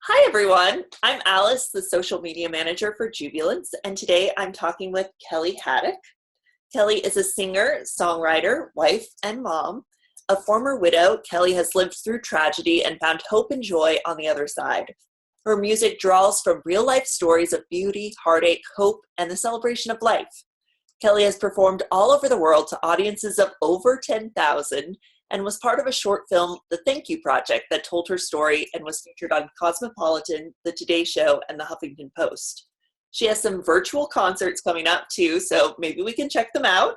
Hi, everyone. I'm Alice, the social media manager for Jubilance, and today I'm talking with Kellie Haddock. Kellie is a singer, songwriter, wife, and mom. A former widow, Kellie has lived through tragedy and found hope and joy on the other side. Her music draws from real-life stories of beauty, heartache, hope, and the celebration of life. Kellie has performed all over the world to audiences of over 10,000 and was part of a short film, The Thank You Project, that told her story and was featured on Cosmopolitan, The Today Show, and the Huffington Post. She has some virtual concerts coming up too, so maybe we can check them out.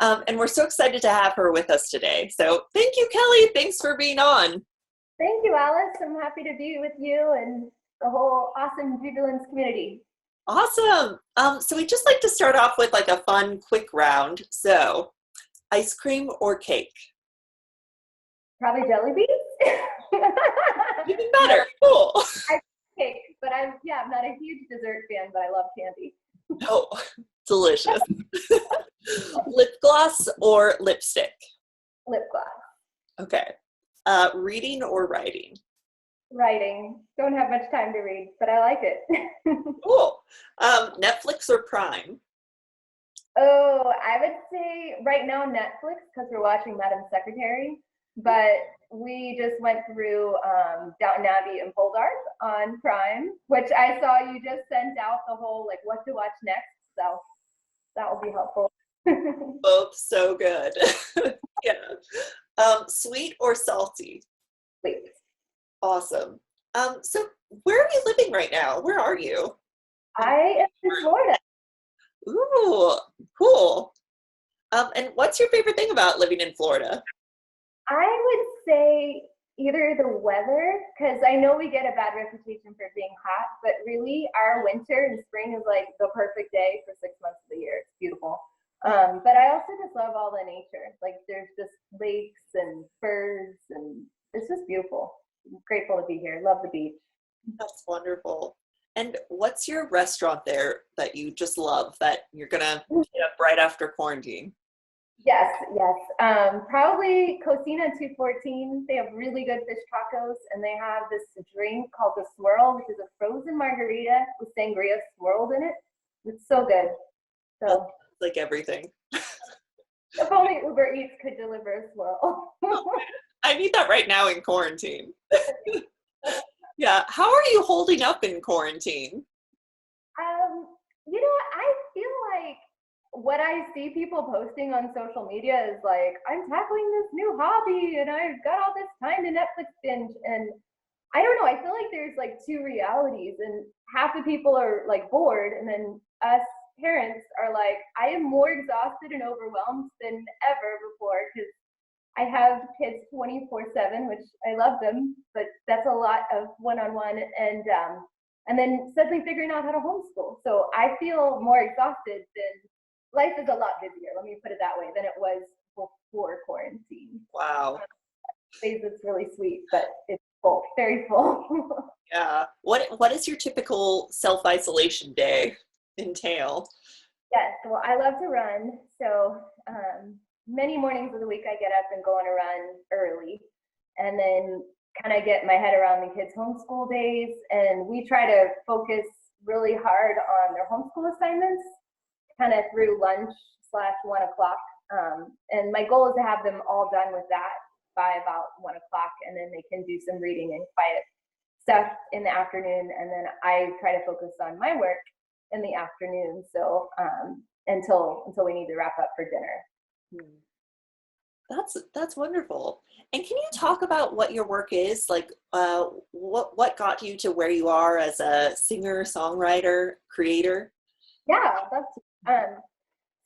And we're so excited to have her with us today. So thank you, Kellie. Thanks for being on. Thank you, Alice. I'm happy to be with you and the whole awesome Jubilance community. Awesome. So we just like to start off with like a fun, quick round. So, ice cream or cake? Probably jelly beans. Even better. Cool. I cake, but I'm not a huge dessert fan, but I love candy. Oh, delicious. Lip gloss or lipstick? Lip gloss. Okay. Reading or writing? Writing. Don't have much time to read, but I like it. Cool. Netflix or Prime? Oh, I would say right now Netflix because we're watching Madam Secretary, but we just went through Downton Abbey and Poldark on Prime, which I saw you just sent out the whole like what to watch next, so that will be helpful. Both so good. Yeah. Sweet or salty? Sweet. Awesome. So where are you living right now? Where are you? I am in Florida. Ooh, cool. And what's your favorite thing about living in Florida? I would say either the weather, because I know we get a bad reputation for being hot, but really our winter and spring is like the perfect day for 6 months of the year. It's beautiful. But I also just love all the nature. Like there's just lakes and birds and it's just beautiful. I'm grateful to be here. Love the beach. That's wonderful. And what's your restaurant there that you just love that you're gonna hit up right after quarantine? Yes. Probably Cocina 214. They have really good fish tacos, and they have this drink called the Swirl, which is a frozen margarita with sangria swirled in it. It's so good. So like everything. if only Uber Eats could deliver a swirl. I need that right now in quarantine. Yeah. How are you holding up in quarantine? I feel like what I see people posting on social media is like, I'm tackling this new hobby and I've got all this time to Netflix binge. And I don't know, I feel like there's like two realities and half the people are like bored and then us parents are like, I am more exhausted and overwhelmed than ever before because I have kids 24/7, which I love them, but that's a lot of one-on-one and then suddenly figuring out how to homeschool. So I feel more exhausted than life is a lot busier, let me put it that way, than it was before quarantine. Wow. It's really sweet, but it's full, very full. Yeah. What is your typical self-isolation day entail? Yes, well, I love to run, so many mornings of the week I get up and go on a run early and then kind of get my head around the kids' homeschool days. And we try to focus really hard on their homeschool assignments kind of through lunch / 1 o'clock. And my goal is to have them all done with that by about 1 o'clock. And then they can do some reading and quiet stuff in the afternoon. And then I try to focus on my work in the afternoon. So until we need to wrap up for dinner. That's wonderful. And can you talk about what your work is? Like, what got you to where you are as a singer, songwriter, creator? Yeah,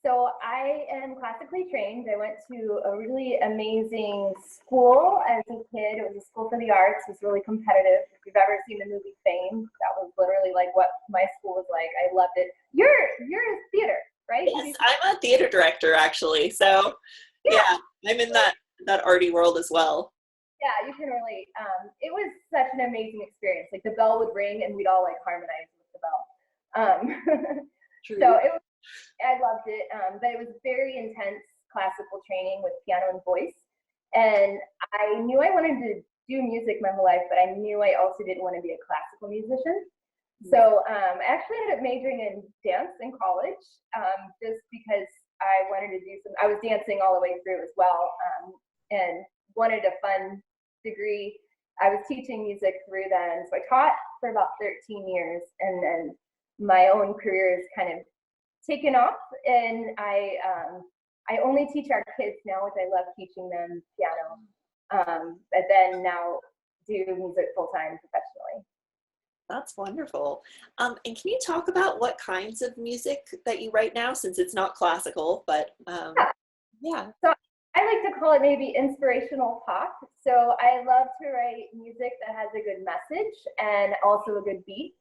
so I am classically trained. I went to a really amazing school as a kid. It was a school for the arts. It was really competitive. If you've ever seen the movie Fame, that was literally like what my school was like. I loved it. You're a theater, right? Yes, I'm a theater director actually. So yeah, I'm in that arty world as well. Yeah, you can relate. It was such an amazing experience. Like the bell would ring and we'd all like harmonize with the bell. True. So I loved it, but it was very intense classical training with piano and voice. And I knew I wanted to do music my whole life, but I knew I also didn't want to be a classical musician. So I actually ended up majoring in dance in college, just because I wanted to do some. I was dancing all the way through as well, and wanted a fun degree. I was teaching music through then, so I taught for about 13 years, and then my own career is kind of taken off, and I only teach our kids now, which I love teaching them piano, but then now do music full time professionally. That's wonderful. And can you talk about what kinds of music that you write now, since it's not classical, but yeah. So I like to call it maybe inspirational pop. So I love to write music that has a good message and also a good beat.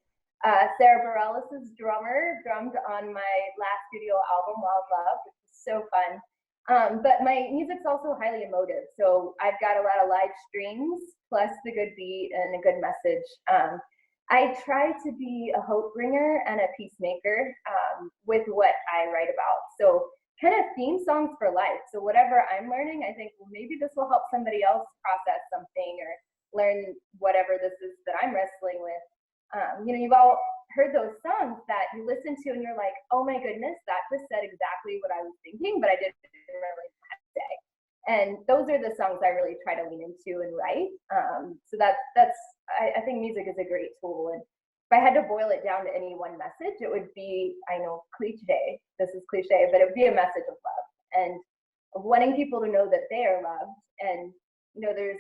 Sarah Bareilles' drummer drummed on my last studio album, Wild Love, which is so fun. But my music's also highly emotive. So I've got a lot of live strings plus the good beat and a good message. I try to be a hope bringer and a peacemaker with what I write about. So kind of theme songs for life. So whatever I'm learning, I think, well, maybe this will help somebody else process something or learn whatever this is that I'm wrestling with. You've all heard those songs that you listen to and you're like, oh my goodness, that just said exactly what I was thinking, but I didn't really know how to say. And those are the songs I really try to lean into and write. So I think music is a great tool. And if I had to boil it down to any one message, it would be, I know, cliche. This is cliche, but it would be a message of love and of wanting people to know that they are loved. And there's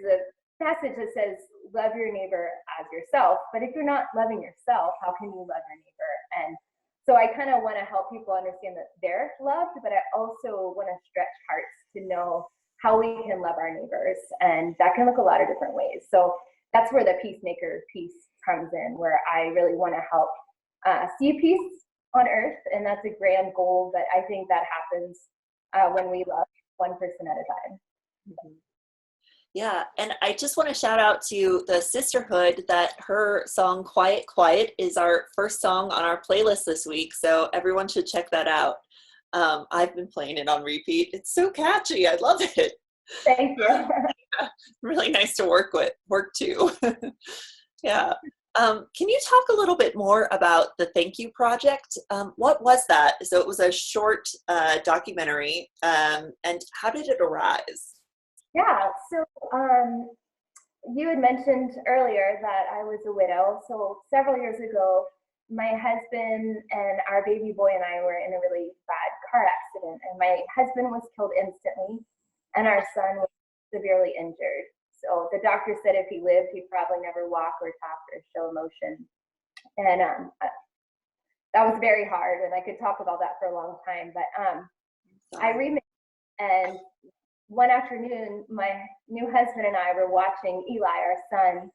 a passage that says, love your neighbor as yourself. But if you're not loving yourself, how can you love your neighbor? And so I kind of want to help people understand that they're loved, but I also want to stretch hearts to know how we can love our neighbors. And that can look a lot of different ways. So that's where the peacemaker piece comes in, where I really want to help see peace on earth. And that's a grand goal, but I think that happens when we love one person at a time. Mm-hmm. Yeah, and I just want to shout out to the Sisterhood that her song Quiet Quiet is our first song on our playlist this week, so everyone should check that out. I've been playing it on repeat. It's so catchy. I love it. Thank you. Really nice to work to. Yeah. Can you talk a little bit more about the Thank You Project? What was that? So it was a short documentary, and how did it arise? Yeah, so you had mentioned earlier that I was a widow. So several years ago, my husband and our baby boy and I were in a really bad car accident, and my husband was killed instantly, and our son was severely injured. So the doctor said if he lived, he'd probably never walk or talk or show emotion. And that was very hard, and I could talk about that for a long time. But I remarried, and one afternoon, my new husband and I were watching Eli, our son,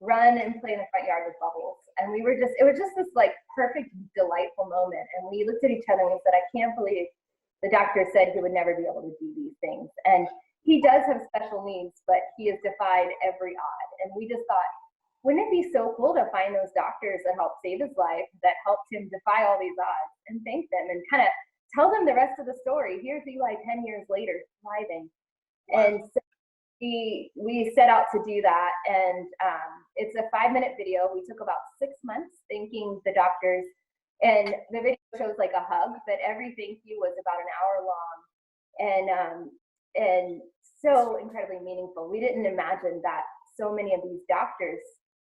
run and play in the front yard with Bubbles. And it was just this like perfect, delightful moment. And we looked at each other and we said, I can't believe the doctor said he would never be able to do these things. And he does have special needs, but he has defied every odd. And we just thought, wouldn't it be so cool to find those doctors that helped save his life, that helped him defy all these odds, and thank them and kind of tell them the rest of the story. Here's Eli 10 years later, thriving. Wow. And so we set out to do that. And it's a 5-minute video. We took about 6 months thanking the doctors. And the video shows like a hug, but every thank you was about an hour long. And so incredibly meaningful. We didn't imagine that so many of these doctors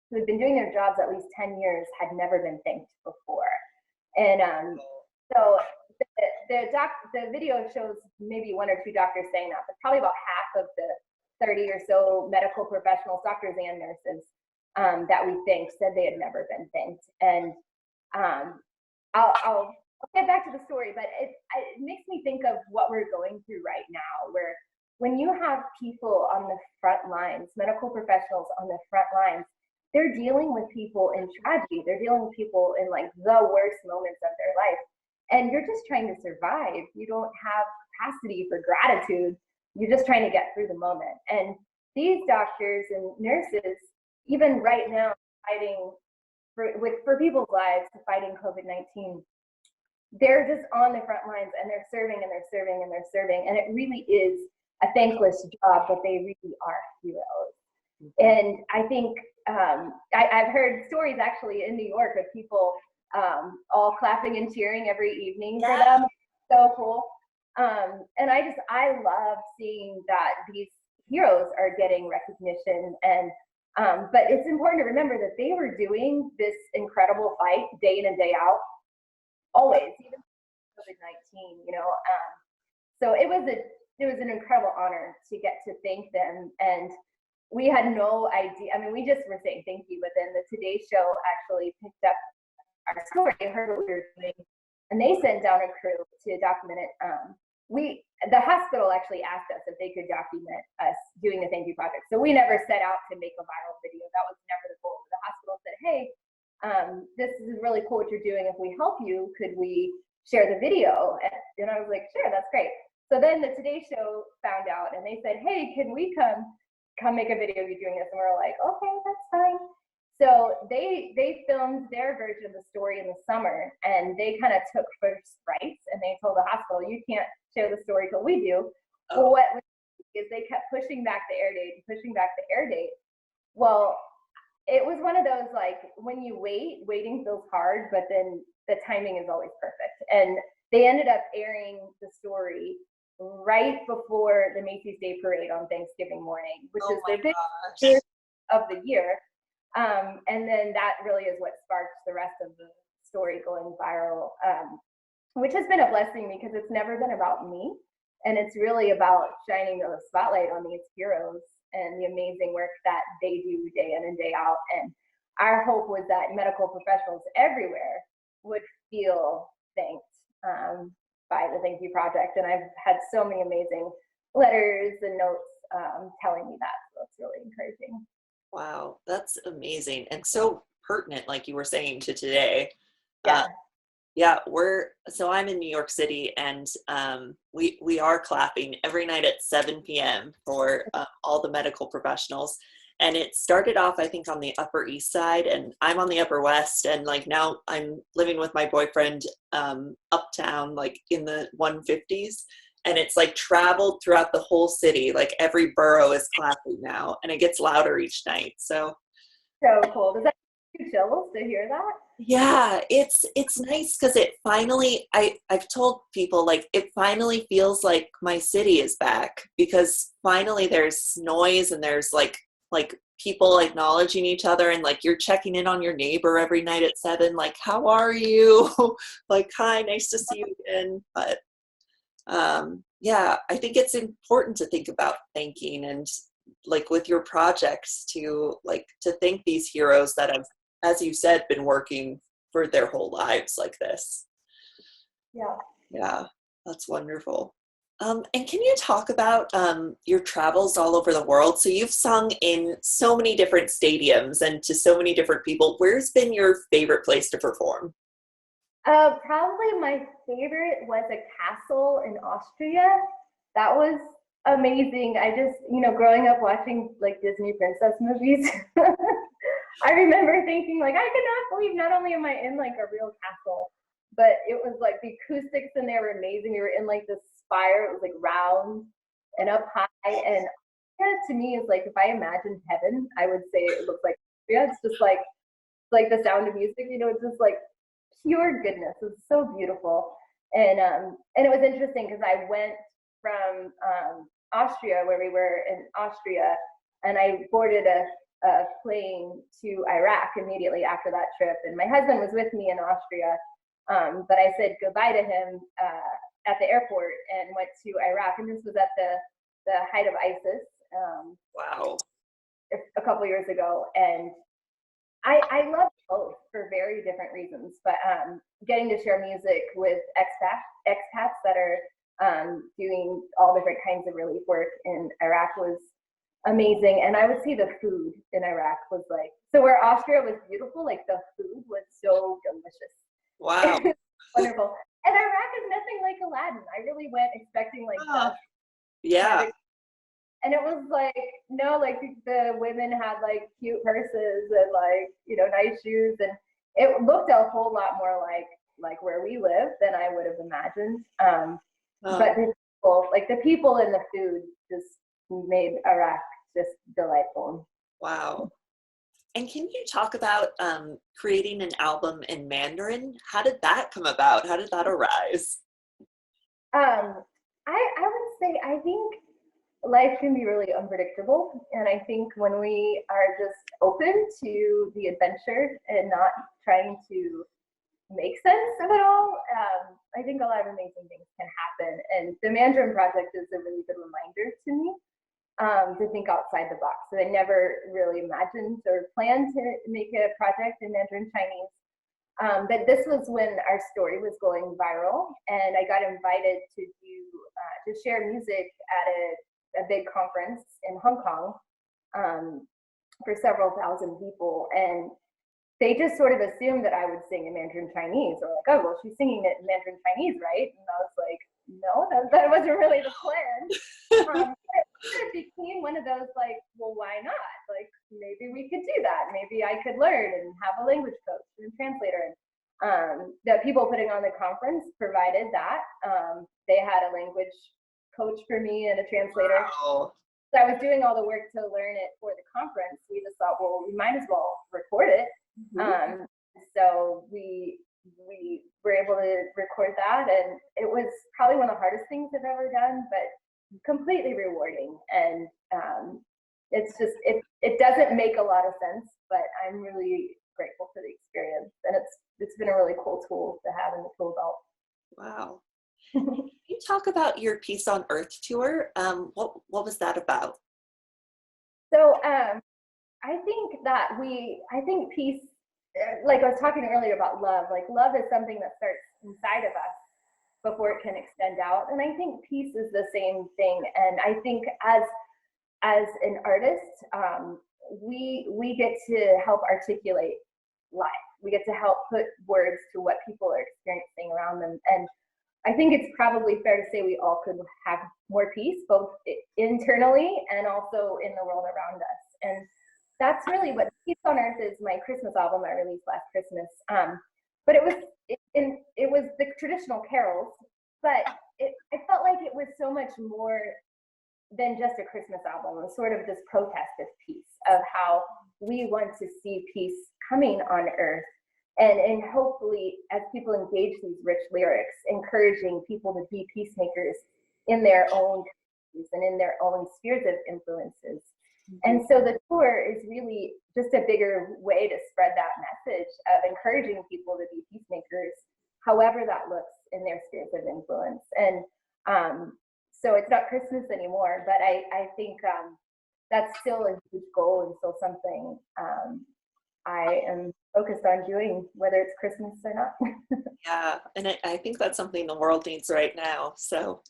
who had been doing their jobs at least 10 years had never been thanked before. And so the video shows maybe 1 or 2 doctors saying that, but probably about half of the 30 or so medical professionals, doctors and nurses, that we thanked said they had never been thanked. And I'll get back to the story, but it makes me think of what we're going through right now, where when you have people on the front lines, medical professionals on the front lines, they're dealing with people in tragedy. They're dealing with people in like the worst moments of their life. And you're just trying to survive. You don't have capacity for gratitude. You're just trying to get through the moment. And these doctors and nurses, even right now, fighting for people's lives, fighting COVID-19, they're just on the front lines, and they're serving and they're serving and they're serving. And it really is a thankless job, but they really are heroes. And I think I've heard stories actually in New York of people all clapping and cheering every evening for them. So cool. And I love seeing that these heroes are getting recognition. And but it's important to remember that they were doing this incredible fight day in and day out, always, even COVID-19, you know. So it was an incredible honor to get to thank them. And we had no idea. I mean, we just were saying thank you, but then the Today Show actually picked up our story, heard what we were doing, and they sent down a crew to document it. The hospital actually asked us if they could document us doing the thank you project. So we never set out to make a viral video. That was never the goal. The hospital said, hey, this is really cool what you're doing. If we help you, could we share the video? And I was like, sure, that's great. So then the Today Show found out and they said, hey, can we come make a video of you doing this? And we were like, okay, that's fine. So they filmed their version of the story in the summer, and they kind of took first rights, and they told the hospital, you can't share the story till we do. Well, what is they kept pushing back the air date, pushing back the air date. Well, it was one of those, like, when you waiting feels hard, but then the timing is always perfect. And they ended up airing the story right before the Macy's Day Parade on Thanksgiving morning, which is their biggest of the year. And then that really is what sparked the rest of the story going viral, which has been a blessing because it's never been about me. And it's really about shining the spotlight on these heroes and the amazing work that they do day in and day out. And our hope was that medical professionals everywhere would feel thanked by the Thank You Project. And I've had so many amazing letters and notes telling me that. So it's really encouraging. Wow, that's amazing and so pertinent, like you were saying, to today. Yeah. So I'm in New York City, and we are clapping every night at 7 p.m. for all the medical professionals. And it started off, I think, on the Upper East Side, and I'm on the Upper West. And like now I'm living with my boyfriend uptown, like in the 150s. And it's like traveled throughout the whole city. Like every borough is clapping now, and it gets louder each night. So Cool. Does that give you chills to hear that? Yeah, it's nice because it finally, I've told people, like, it finally feels like my city is back, because finally there's noise and there's like people acknowledging each other, and like you're checking in on your neighbor every night at 7, like, how are you? Like, hi, nice to see you again. But yeah, I think it's important to think about thanking, and like with your projects to thank these heroes that have, as you said, been working for their whole lives like this. Yeah, that's wonderful. And can you talk about your travels all over the world? So you've sung in so many different stadiums and to so many different people. Where's been your favorite place to perform? Probably my favorite was a castle in Austria. That was amazing. I just, growing up watching like Disney princess movies, I remember thinking, like, I cannot believe not only am I in like a real castle, but it was like the acoustics in there were amazing. We were in like this spire. It was like round and up high. And to me, is like, if I imagined heaven, I would say it looks like, it's just like the Sound of Music, it's just like pure goodness. It's so beautiful. And it was interesting because I went from Austria, where we were in Austria, and I boarded a plane to Iraq immediately after that trip. And my husband was with me in Austria, but I said goodbye to him at the airport and went to Iraq. And this was at the height of ISIS. Wow. A couple years ago. And I love both for very different reasons, but getting to share music with expats that are doing all different kinds of relief work in Iraq was amazing. And I would see the food in Iraq was like, so where Austria was beautiful, like the food was so delicious. Wow. Wonderful. And Iraq is nothing like Aladdin. I really went expecting like yeah. And it was like, no, like the women had like cute purses and like, nice shoes. And it looked a whole lot more like where we live than I would have imagined. But the people and the food just made Iraq just delightful. Wow. And can you talk about creating an album in Mandarin? How did that come about? How did that arise? Um, I would say I think life can be really unpredictable, and I think when we are just open to the adventure and not trying to make sense of it all, I think a lot of amazing things can happen. And the Mandarin Project is a really good reminder to me to think outside the box. So I never really imagined or planned to make a project in Mandarin Chinese. But this was when our story was going viral, and I got invited to share music at a big conference in Hong Kong for several thousand people. And they just sort of assumed that I would sing in Mandarin Chinese. Or like, oh, well, she's singing it in Mandarin Chinese, right? And I was like, no, that wasn't really the plan. It became one of those like, well, why not? Like, maybe we could do that. Maybe I could learn and have a language coach and translator. The people putting on the conference provided that. They had a language coach for me and a translator. Wow. So I was doing all the work to learn it for the conference. We just thought, well, we might as well record it. So we were able to record that, and it was probably one of the hardest things I've ever done, but completely rewarding. And it's just it doesn't make a lot of sense, but I'm really grateful for the experience, and it's been a really cool tool to have in the tool belt. Wow. Wow. Can you talk about your Peace on Earth tour? What was that about? So I think peace, like I was talking earlier about love, like love is something that starts inside of us before it can extend out. And I think peace is the same thing. And I think as an artist, we get to help articulate life. We get to help put words to what people are experiencing around them. And I think it's probably fair to say we all could have more peace, both internally and also in the world around us. And that's really what Peace on Earth is. My Christmas album I released last Christmas. But it was the traditional carols, but I felt like it was so much more than just a Christmas album. It was sort of this protest of peace, of how we want to see peace coming on Earth. And hopefully, as people engage these rich lyrics, encouraging people to be peacemakers in their own communities and in their own spheres of influences. And so the tour is really just a bigger way to spread that message of encouraging people to be peacemakers, however that looks in their spheres of influence. And so it's not Christmas anymore, but I think that's still a huge goal and still something I am focused on doing, whether it's Christmas or not. Yeah, and I think that's something the world needs right now. So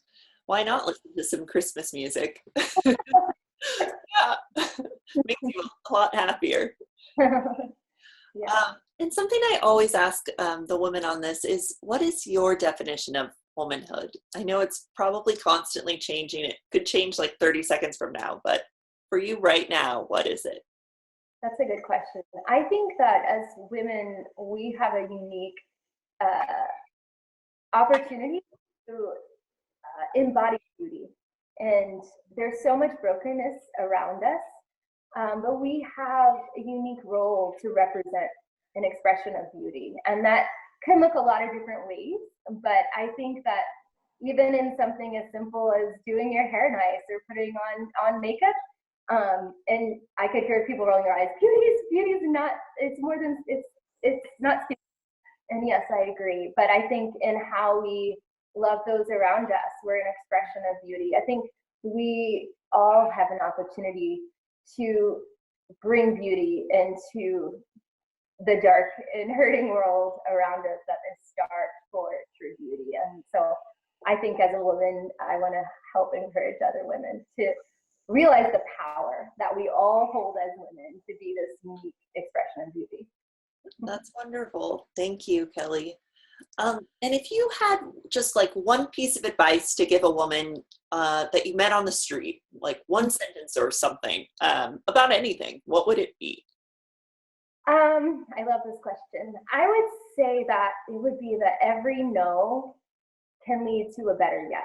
why not listen to some Christmas music? Yeah, makes you a lot happier. Yeah. And something I always ask the women on this is, what is your definition of womanhood? I know it's probably constantly changing. It could change like 30 seconds from now, but for you right now, what is it? That's a good question. I think that as women, we have a unique opportunity to embody beauty. And there's so much brokenness around us, but we have a unique role to represent an expression of beauty. And that can look a lot of different ways, but I think that even in something as simple as doing your hair nice or putting on makeup, and I could hear people rolling their eyes, beauty is not, it's more than, it's not, and yes, I agree. But I think in how we love those around us, we're an expression of beauty. I think we all have an opportunity to bring beauty into the dark and hurting world around us that is starved for true beauty. And so I think as a woman, I want to help encourage other women to realize the power that we all hold as women to be this unique expression of beauty. That's wonderful. Thank you, Kellie. And if you had just like one piece of advice to give a woman that you met on the street, like one sentence or something about anything, what would it be? I love this question. I would say that it would be that every no can lead to a better yes.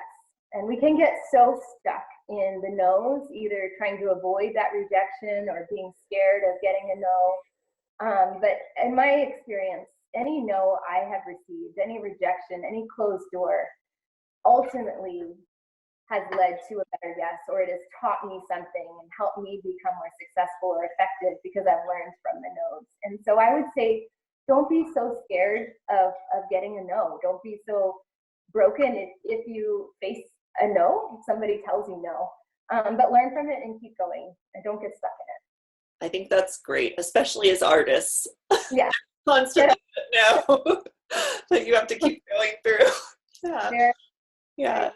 And we can get so stuck in the no's, either trying to avoid that rejection or being scared of getting a no. But in my experience, any no I have received, any rejection, any closed door, ultimately has led to a better yes, or it has taught me something and helped me become more successful or effective because I've learned from the no's. And so I would say, don't be so scared of getting a no. Don't be so broken if you face a no, if somebody tells you no. But learn from it and keep going and don't get stuck in it. I think that's great, especially as artists. Yeah. Constantly no that you have to keep going through. Yeah. Yeah.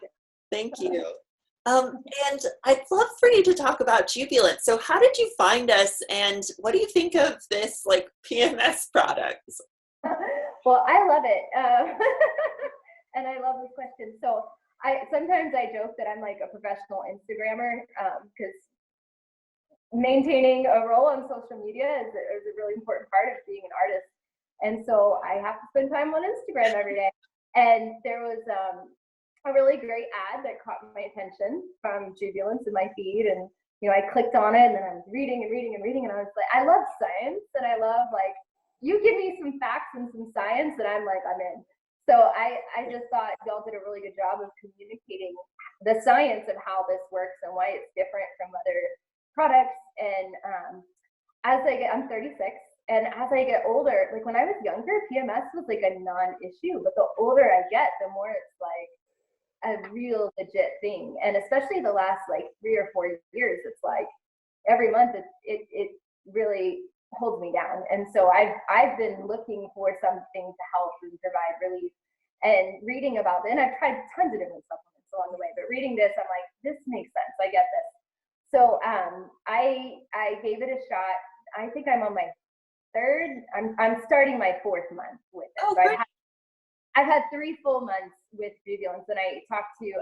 Thank you. And I'd love for you to talk about Jubilant. So how did you find us, and what do you think of this like PMS product? Well, I love it. And I love this question. So sometimes I joke that I'm like a professional Instagrammer, because maintaining a role on social media is a really important part of being an artist. And so I have to spend time on Instagram every day. And there was a really great ad that caught my attention from Jubilance in my feed. And, I clicked on it, and then I was reading and reading and reading. And I was like, I love science, and I love, like, you give me some facts and some science, and I'm like, I'm in. So I just thought y'all did a really good job of communicating the science of how this works and why it's different from other products. And I'm 36, and as I get older, like when I was younger, PMS was like a non-issue, but the older I get, the more it's like a real legit thing. And especially the last like 3 or 4 years, it's like every month it really holds me down. And so I've been looking for something to help and provide relief, and reading about it. And I've tried tons of different supplements along the way, but reading this, I'm like, this makes sense. I get this. So I gave it a shot. I think I'm on my third. I'm starting my 4th month with it. Oh, so I've had 3 full months with Jubilance, and I talked to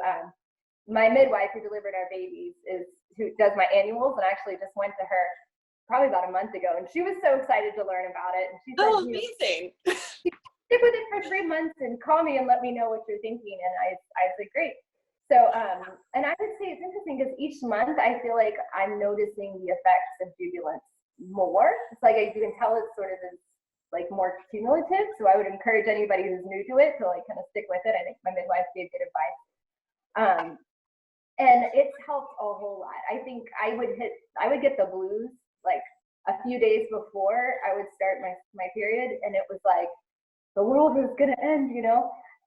my midwife who delivered our babies, who does my annuals, and I actually just went to her probably about a month ago, and she was so excited to learn about it. And she said, "Oh, amazing! Stick with it for 3 months and call me and let me know what you're thinking." And I said, great. So, and I would say it's interesting because each month I feel like I'm noticing the effects of Jubilance more. It's like you can tell it's sort of like more cumulative. So I would encourage anybody who's new to it to like kind of stick with it. I think my midwife gave good advice. And it's helped a whole lot. I think I would get the blues like a few days before I would start my period, and it was like the world is gonna end,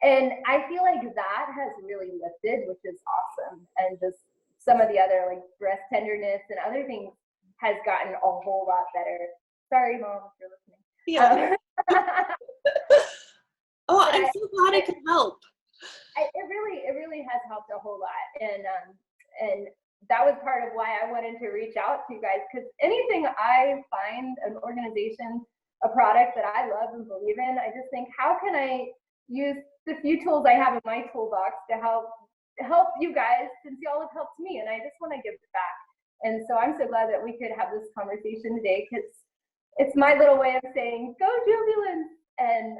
And I feel like that has really lifted, which is awesome. And just some of the other like breast tenderness and other things has gotten a whole lot better. Sorry, Mom, if you're listening. Yeah. Oh, I'm so glad I could help. It really has helped a whole lot, and that was part of why I wanted to reach out to you guys, because anything I find, an organization, a product that I love and believe in, I just think, how can I use the few tools I have in my toolbox to help you guys, since y'all have helped me, and I just want to give it back. And so I'm so glad that we could have this conversation today, because it's my little way of saying, go Jubilance. And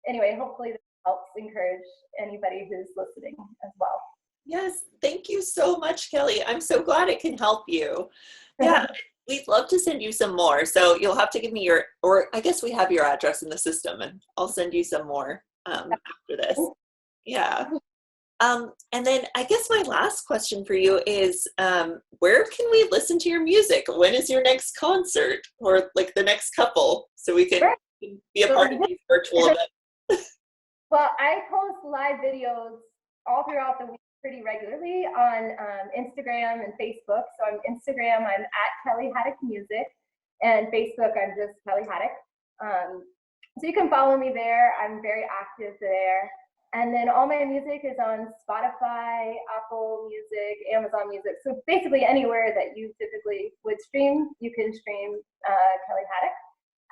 anyway, hopefully this helps encourage anybody who's listening as well. Yes, thank you so much, Kelly. I'm so glad it can help you. Yeah, we'd love to send you some more. So you'll have to give me or I guess we have your address in the system, and I'll send you some more after this. Yeah. And then I guess my last question for you is, where can we listen to your music? When is your next concert, or like the next couple, so we can be a part of these virtual events? Well, I post live videos all throughout the week pretty regularly on Instagram and Facebook. So on Instagram, I'm at Kellie Haddock Music, and Facebook, I'm just Kellie Haddock. So you can follow me there. I'm very active there. And then all my music is on Spotify, Apple Music, Amazon Music. So basically anywhere that you typically would stream, you can stream Kellie Haddock.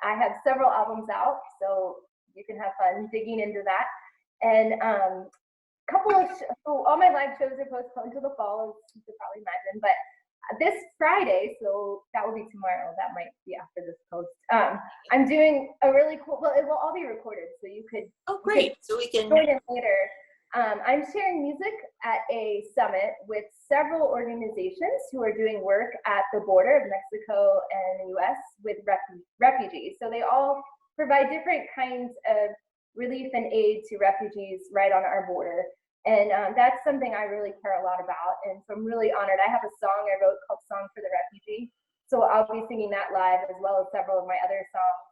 I have several albums out, so you can have fun digging into that. And so all my live shows are postponed till the fall, as you could probably imagine. But this Friday, so that will be tomorrow, that might be after this post, I'm doing a really cool, well, it will all be recorded, so you could Oh, great. So we can join in later. I'm sharing music at a summit with several organizations who are doing work at the border of Mexico and the US with refugees. So they all provide different kinds of relief and aid to refugees right on our border. And that's something I really care a lot about. And so I'm really honored. I have a song I wrote called Song for the Refugee. So I'll be singing that live as well as several of my other songs,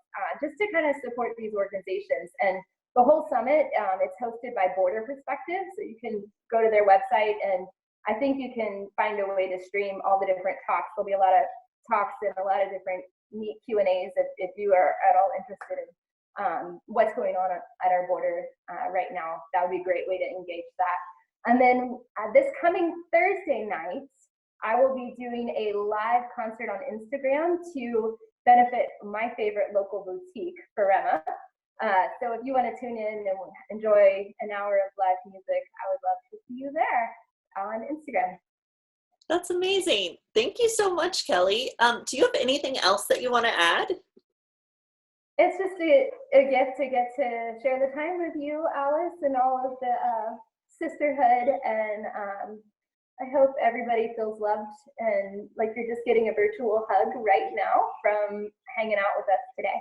just to kind of support these organizations. And the whole summit, it's hosted by Border Perspective, so you can go to their website, and I think you can find a way to stream all the different talks. There'll be a lot of talks and a lot of different neat Q&As if you are at all interested in what's going on at our border right now. That would be a great way to engage that. And then this coming Thursday night, I will be doing a live concert on Instagram to benefit my favorite local boutique, Farema. So if you want to tune in and enjoy an hour of live music, I would love to see you there on Instagram. That's amazing. Thank you so much, Kellie. Do you have anything else that you want to add? It's just a gift to get to share the time with you, Alice, and all of the sisterhood. And I hope everybody feels loved and like you're just getting a virtual hug right now from hanging out with us today.